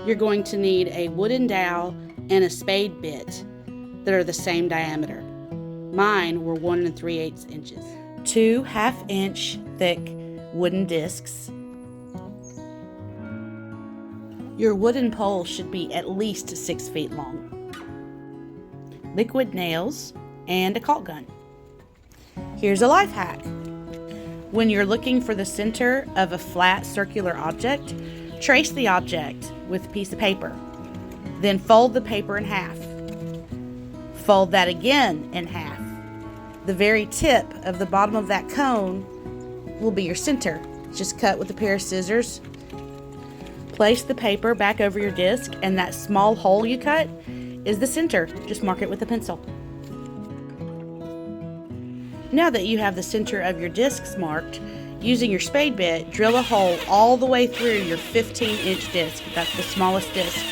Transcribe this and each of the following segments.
You're going to need a wooden dowel and a spade bit that are the same diameter. Mine were 1 3/8 inches. 2 1/2-inch thick wooden discs. Your wooden pole should be at least 6 feet long. Liquid nails and a caulk gun. Here's a life hack. When you're looking for the center of a flat circular object, trace the object with a piece of paper. Then fold the paper in half. Fold that again in half. The very tip of the bottom of that cone will be your center. Just cut with a pair of scissors. Place the paper back over your disc, and that small hole you cut is the center. Just mark it with a pencil. Now that you have the center of your discs marked, using your spade bit, drill a hole all the way through your 15-inch disc. That's the smallest disc.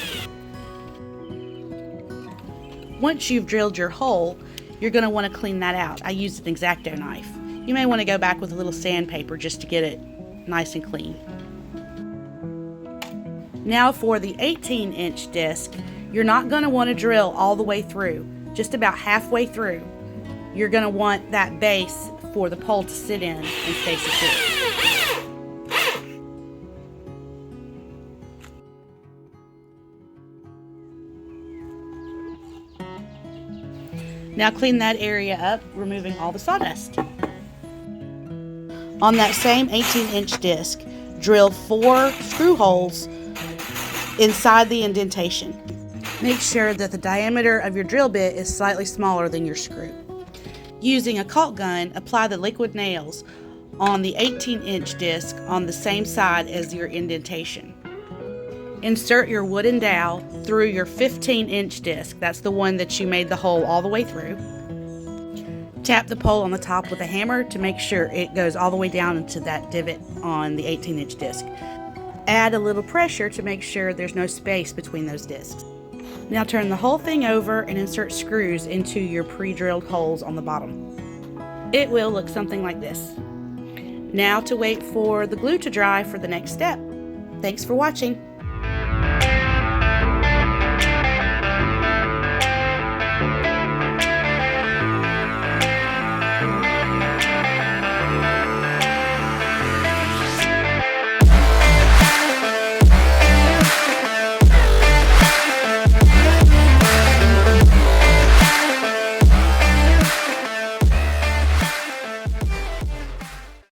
Once you've drilled your hole, you're going to want to clean that out. I used an X-Acto knife. You may want to go back with a little sandpaper just to get it nice and clean. Now for the 18-inch disc, you're not going to want to drill all the way through, just about halfway through. You're going to want that base for the pole to sit in and stay secure. Now clean that area up, removing all the sawdust. On that same 18-inch disc, drill 4 screw holes inside the indentation. Make sure that the diameter of your drill bit is slightly smaller than your screw. Using a caulk gun, apply the liquid nails on the 18-inch disc on the same side as your indentation. Insert your wooden dowel through your 15-inch disc. That's the one that you made the hole all the way through. Tap the pole on the top with a hammer to make sure it goes all the way down into that divot on the 18-inch disc. Add a little pressure to make sure there's no space between those discs. Now turn the whole thing over and insert screws into your pre-drilled holes on the bottom. It will look something like this. Now to wait for the glue to dry for the next step. Thanks for watching.